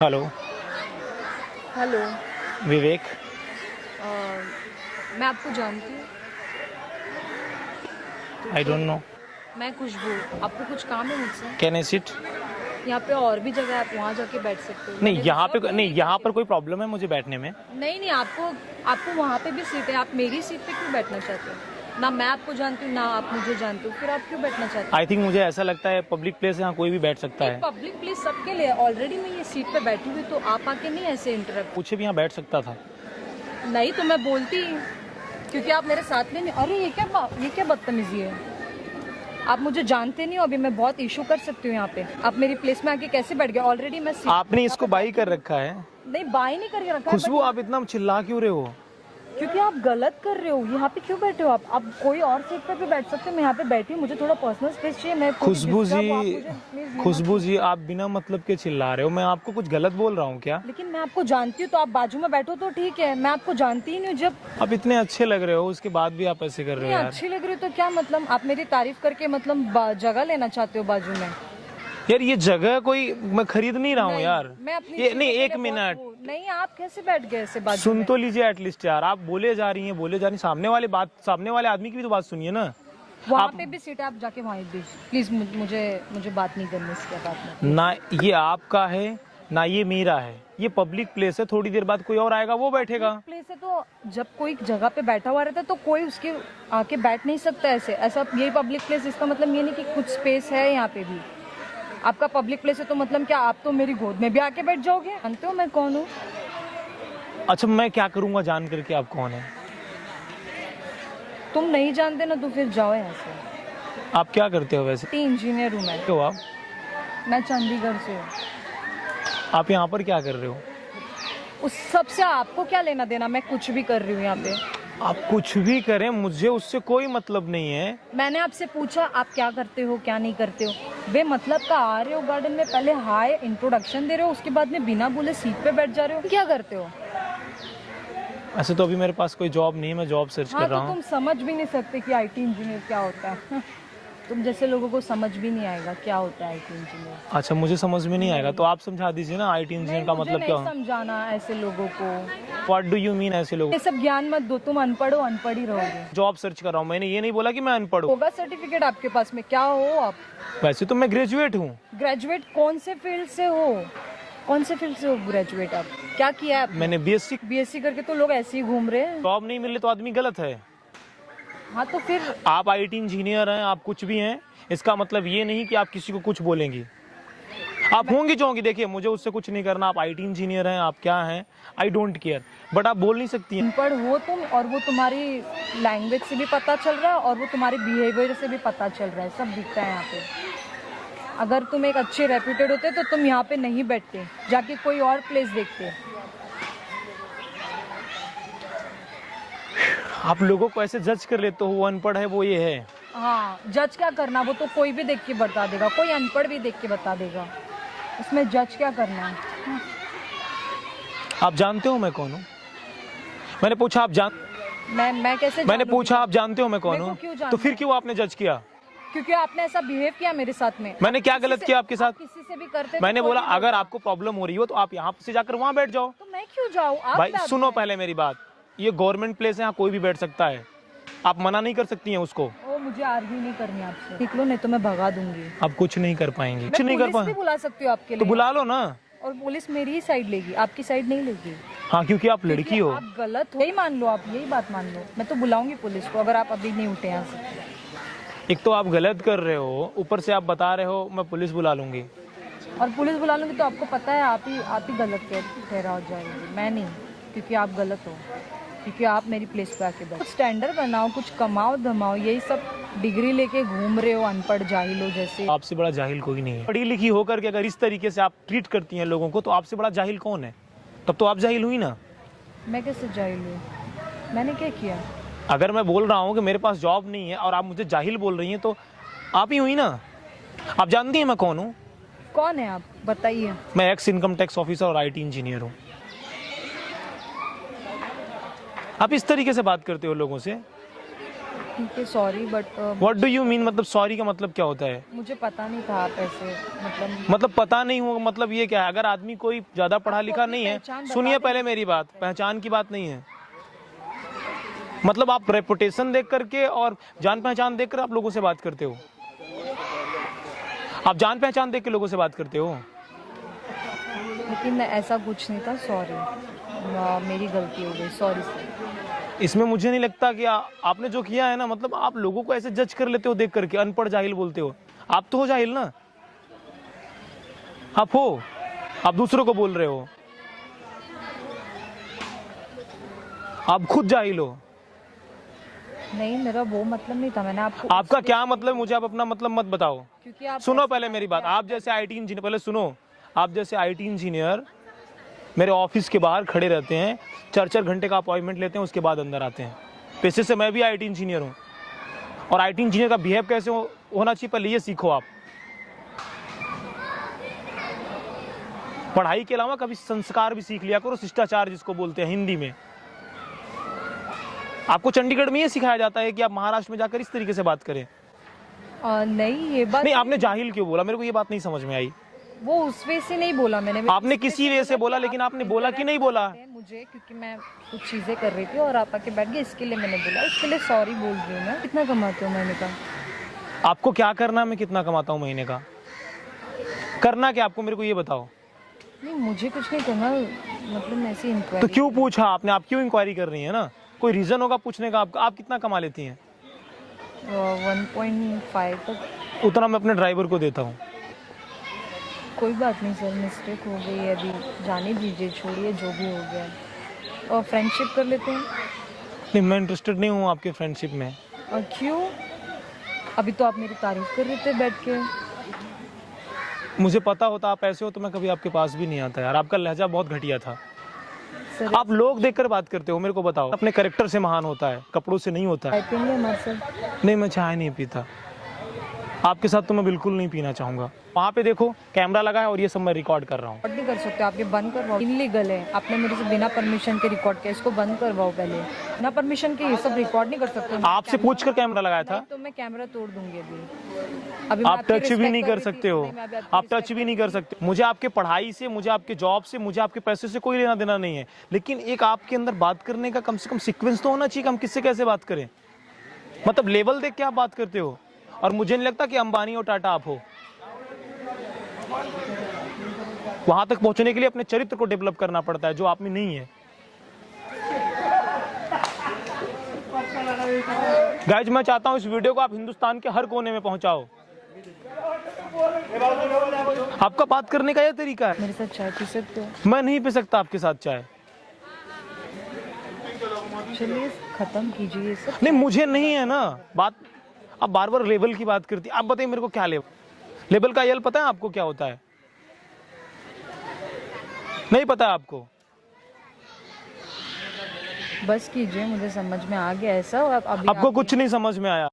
Hello. Hello. विवेक। मैं आपको जानती हूँ। I don't know. मैं खुशबू। आपको कुछ काम है मुझसे? Can I sit? यहाँ पे और भी जगह है, आप वहाँ जाके बैठ सकते हो। नहीं, मैंने यहाँ दूसरा पे कोई नहीं, यहाँ पर देखा कोई प्रॉब्लम है मुझे बैठने में। नहीं नहीं, आपको आपको वहाँ पे भी सीट है। आप मेरी सीट पे क्यों बैठना चाहते हो? ना मैं आपको जानती हूँ ना आप मुझे जानते हो, फिर आप क्यों बैठना चाहते हो? आई थिंक मुझे ऐसा लगता है पब्लिक प्लेस है, यहाँ कोई भी बैठ सकता है। पब्लिक प्लेस सबके लिए। ऑलरेडी मैं ये सीट पे बैठी हुई, तो आप आके नहीं ऐसे इंटरप्ट। पूछे भी यहाँ बैठ सकता था। नहीं तो मैं बोलती, क्योंकि आप मेरे साथ में नहीं। अरे ये क्या बदतमीजी है? आप मुझे जानते नहीं हो। अभी मैं बहुत इशू कर सकती हूँ यहाँ पे। आप मेरी प्लेस में आके कैसे बैठ गए? ऑलरेडी मैं आपने इसको बाई कर रखा है। नहीं, बाई नहीं करके रखा है, खुशबू, आप इतना चिल्ला क्यों रहे हो? क्योंकि आप गलत कर रहे हो। यहाँ पे क्यों बैठे हो आप कोई और सीट पे भी बैठ सकते हो। मैं यहाँ पे बैठी हूँ, मुझे थोड़ा पर्सनल स्पेस चाहिए। मैं खुशबू जी, आप बिना मतलब के चिल्ला रहे हो। मैं आपको कुछ गलत बोल रहा हूँ क्या? लेकिन मैं आपको जानती हूँ, तो आप बाजू में बैठो तो ठीक है। मैं आपको जानती ही नहीं हूँ। जब आप इतने अच्छे लग रहे हो, उसके बाद भी आप ऐसे कर रहे हो यार। अच्छी लग रही हो तो क्या मतलब? आप मेरी तारीफ करके मतलब जगह लेना चाहते हो बाजू में? यार ये जगह कोई मैं खरीद नहीं रहा हूँ यार। मैं अपनी ये नहीं, एक मिनट। नहीं, आप कैसे बैठ गए ऐसे बाजू सुन में? तो लीजिए एटलीस्ट यार। आप बोले जा रही हैं, सामने वाले आदमी की भी तो बात सुनिए ना। वहाँ पे भी सीट है, आप जाके वहाँ भी प्लीज। मुझे बात नहीं करनी इसके बाद में। ना ये आपका है ना ये मेरा है। ये पब्लिक प्लेस है, थोड़ी देर बाद कोई और आएगा वो बैठेगा। प्लेस है तो जब कोई जगह पे बैठा हुआ रहता है तो कोई उसके आके बैठ नहीं सकता ऐसा। यही पब्लिक प्लेस, इसका मतलब ये नहीं कि कुछ स्पेस है यहाँ पे भी। आपका पब्लिक प्लेस है तो मतलब क्या आप तो मेरी गोद में भी आके बैठ जाओगे? जानते हो मैं कौन हूँ? अच्छा, मैं क्या करूंगा जान करके आप कौन है? तुम नहीं जानते ना, तो फिर जाओ यहाँ से। आप क्या करते हो वैसे? इंजीनियर हूँ मैं। तो मैं चंडीगढ़ से हूँ। आप यहाँ पर क्या कर रहे हो? उस सब से आपको क्या लेना देना? मैं कुछ भी कर रही हूँ यहाँ पे। आप कुछ भी करें, मुझे उससे कोई मतलब नहीं है। मैंने आपसे पूछा आप क्या करते हो क्या नहीं करते हो। बेमतलब का आ रहे हो गार्डन में, पहले हाय इंट्रोडक्शन दे रहे हो, उसके बाद में बिना बोले सीट पे बैठ जा रहे हो। क्या करते हो? ऐसे तो अभी मेरे पास कोई जॉब नहीं है, मैं जॉब सर्च कर रहा हूँ। तुम समझ भी नहीं सकते कि आईटी इंजीनियर क्या होता है। तुम जैसे लोगों को समझ भी नहीं आएगा क्या होता है आईटी इंजीनियर। अच्छा, मुझे समझ में नहीं आएगा तो आप समझा दीजिए ना। आईटी इंजीनियर का मतलब क्या? समझाना ऐसे लोगों को। व्हाट डू यू मीन ऐसे लोगों? ये सब ज्ञान मत दो। तुम अनपढ़ हो, अनपढ़ ही रहोगे। जॉब सर्च कर रहा हूँ, मैंने ये नहीं बोला कि मैं अनपढ़ हूँ। होगा सर्टिफिकेट आपके पास में? क्या हो आप? वैसे तो मैं ग्रेजुएट हूँ। ग्रेजुएट कौन से फील्ड से हो? कौन से फील्ड से हो ग्रेजुएट? आप क्या किया है? मैंने बीएससी करके तो लोग ऐसे ही घूम रहे हैं। जॉब नहीं मिल रही तो आदमी गलत है। हाँ तो फिर आप आईटी इंजीनियर हैं, आप कुछ भी हैं, इसका मतलब ये नहीं कि आप किसी को कुछ बोलेंगी। आप होंगी जो होंगी, देखिए मुझे उससे कुछ नहीं करना। आप आईटी इंजीनियर हैं, आप क्या हैं, आई डोंट केयर, बट आप बोल नहीं सकती हैं। अनपढ़ हो तुम, और वो तुम्हारी लैंग्वेज से भी पता चल रहा है और वो तुम्हारे बिहेवियर से भी पता चल रहा है। सब दिखता है यहाँ पे। अगर तुम एक अच्छे रेप्यूटेड होते तो तुम यहाँ पे नहीं बैठते, जाके कोई और प्लेस देखते। आप लोगों को ऐसे जज कर लेते हो, वो अनपढ़ है, वो ये है। हाँ, जज क्या करना? वो तो कोई भी देख के बता देगा, कोई अनपढ़ भी देख के बता देगा। उसमें जज क्या करना है? आप जानते हो मैं कौन हूँ? मैंने पूछा आप मैं कैसे? मैंने पूछा आप जानते हो मैं कौन हूँ? तो फिर क्यों आपने जज किया? क्योंकि आपने ऐसा बिहेव किया मेरे साथ में। मैंने क्या गलत किया आपके साथ? किसी से भी करते। मैंने बोला अगर आपको प्रॉब्लम हो रही हो तो आप यहाँ से जाकर वहाँ बैठ जाओ। तो मैं क्यों जाऊँ? भाई सुनो पहले मेरी बात। ये गवर्नमेंट प्लेस है, यहाँ कोई भी बैठ सकता है। आप मना नहीं कर सकती हैं उसको। मुझे आर्ग्यू नहीं करनी आपसे। निकलो नहीं तो मैं भगा दूंगी। आप कुछ नहीं कर पाएंगी। कुछ नहीं कर पाएंगे। बुला सकती हो आपके लिए तो बुला लो ना। और पुलिस मेरी ही साइड लेगी, आपकी साइड नहीं लेगी। हाँ, क्योंकि आप लड़की हो। आप गलत हो, यही मान लो, आप यही बात मान लो। मैं तो बुलाऊंगी पुलिस को अगर आप अभी नहीं उठे यहाँ से। एक तो आप गलत कर रहे हो, ऊपर से आप बता रहे हो मैं पुलिस बुला लूंगी। और पुलिस बुला लूंगी तो आपको पता है आप ही गलत ठहरा जाएंगे, मैं नहीं। क्योंकि आप गलत हो, क्योंकि आप मेरी प्लेस पे आके बैठो। स्टैंडर्ड बनाओ, कुछ कमाओ धमाओ। यही सब डिग्री लेके घूम रहे हो, अनपढ़ जाहिल हो जैसे। आपसे बड़ा जाहिल कोई नहीं है। पढ़ी लिखी होकर के अगर इस तरीके से आप ट्रीट करती हैं लोगों को तो आपसे बड़ा जाहिल कौन है? तब तो आप जाहिल हुई ना। मैं कैसे जाहिल हूँ? मैंने क्या किया? अगर मैं बोल रहा हूँ कि मेरे पास जॉब नहीं है और आप मुझे जाहिल बोल रही हैं तो आप ही हुई ना। आप जानती हैं मैं कौन हूँ? कौन है आप? बताइए। मैं एक्स इनकम टैक्स ऑफिसर और आईटी इंजीनियर हूँ। आप इस तरीके से बात करते हो लोगों से। ठीक है sorry but what do you mean, मतलब सॉरी का मतलब क्या होता है? मुझे पता नहीं था आप ऐसे मतलब पता नहीं होगा मतलब ये क्या है? अगर आदमी कोई ज्यादा पढ़ा लिखा नहीं है, पहचान बता सुनिए दें। पहले मेरी बात, पहचान की बात नहीं है। मतलब आप रेपुटेशन देख करके और जान पहचान देख कर आप लोगों से बात करते हो। आप जान पहचान देख के लोगों से बात करते हो। लेकिन ऐसा कुछ नहीं था, सॉरी मेरी गलती हो गई, सॉरी सर। इसमें मुझे नहीं लगता कि आपने जो किया है ना, मतलब आप लोगों को ऐसे जज कर लेते हो देख करके, अनपढ़ जाहिल बोलते हो। आप तो हो जाहिल ना, आप हो, आप दूसरों को बोल रहे हो, आप खुद जाहिल हो। नहीं मेरा वो मतलब नहीं था, मैंने आपको आपका क्या मतलब, मुझे आप अपना मतलब मत बताओ। क्योंकि आप सुनो पहले मेरी बात, आप जैसे आईटी इंजीनियर, पहले सुनो, आप जैसे आईटी इंजीनियर मेरे ऑफिस के बाहर खड़े रहते हैं, 4-4 घंटे का अपॉइंटमेंट लेते हैं, उसके बाद अंदर आते हैं। पेशे से मैं भी आईटी इंजीनियर हूँ, और आईटी इंजीनियर का बिहेव कैसे होना चाहिए पहले ये सीखो आप। पढ़ाई के अलावा कभी संस्कार भी सीख लिया करो, शिष्टाचार जिसको बोलते हैं हिंदी में। आपको चंडीगढ़ में ये सिखाया जाता है कि आप महाराष्ट्र में जाकर इस तरीके से बात करें? नहीं ये बात नहीं, आपने जाहिल क्यों बोला, मेरे को ये बात नहीं समझ में आई। वो उस वे से नहीं बोला मैंने, आपने किसी वे से बोला, लेकिन आपने बोला कि नहीं बोला? मुझे क्योंकि मैं कुछ चीजें कर रही थी और आप आके बैठ गए, इसके लिए मैंने बोला, इसके लिए सॉरी बोल रही हूँ मैं। कितना कमाते हो महीने का? आपको क्या करना है, मैं कितना कमाता हूँ महीने का? करना क्या आपको, मेरे को ये बताओ। नहीं मुझे कुछ नहीं करना, मतलब मैं ऐसी तो इंक्वायरी। क्यों पूछा आपने? आप क्यों इंक्वायरी कर रही है ना? कोई रीजन होगा पूछने का आपका। आप कितना कमा लेती हैं? 1.5 तक। उतना मैं अपने ड्राइवर को देता हूँ। कोई बात नहीं सर, मिस्टेक हो गई है, अभी जाने दीजिए, छोड़िए जो भी हो गया, और फ्रेंडशिप कर लेते हैं। नहीं, मैं इंटरेस्टेड नहीं हूँ आपके फ्रेंडशिप में। और क्यों? अभी तो आप मेरी तारीफ कर रहे थे बैठ के। मुझे पता होता आप ऐसे हो तो मैं कभी आपके पास भी नहीं आता यार। आपका लहजा बहुत घटिया था। सर आप लोग देखकर बात करते हो, मेरे को बताओ। अपने कैरेक्टर से महान होता है, कपड़ों से नहीं होता है। चाय पीएंगे हमारे सर? नहीं, मैं चाय नहीं पीता। आपके साथ तो मैं बिल्कुल नहीं पीना चाहूंगा। वहाँ पे देखो कैमरा लगा है और ये सब मैं रिकॉर्ड कर रहा हूँ। रिकॉर्ड नहीं कर सकते, आपके बंद करवाओ, इनलीगल है। आपने मेरे से बिना परमिशन के रिकॉर्ड किया, इसको बंद करवाओ पहले। बिना परमिशन के ये सब रिकॉर्ड नहीं कर सकते। आपसे पूछकर कैमरा लगाया था? तो मैं कैमरा तोड़ दूंगी अभी मैं आप आपकी टच भी respect नहीं कर कर रही थी, सकते हो। नहीं, मैं अभी आपकी आप टच respect भी नहीं कर सकते। मुझे आपके पढ़ाई से, मुझे आपके जॉब से, मुझे आपके पैसे से कोई लेना देना नहीं है, लेकिन एक आपके अंदर बात करने का कम से कम सीक्वेंस तो होना चाहिए कि हम किससे कैसे बात करें। मतलब लेवल देख के आप बात करते हो, और मुझे नहीं लगता कि अंबानी और टाटा आप हो। वहां तक पहुंचने के लिए अपने चरित्र को डेवलप करना पड़ता है, जो आप में नहीं है। गाइज, मैं चाहता हूं इस वीडियो को आप हिंदुस्तान के हर कोने में पहुंचाओ। आपका बात करने का यह तरीका है। मेरे साथ चाय पी सकते हो? मैं नहीं पी सकता आपके साथ चाय। चलिए खत्म कीजिए ये सब। नहीं, मुझे नहीं है ना बात। आप बार बार लेवल की बात करती। आप बताइए मेरे को क्या लेवल का यल पता है आपको क्या होता है? नहीं पता आपको? बस कीजिए, मुझे समझ में आ गया ऐसा। अभी आपको कुछ नहीं समझ में आया।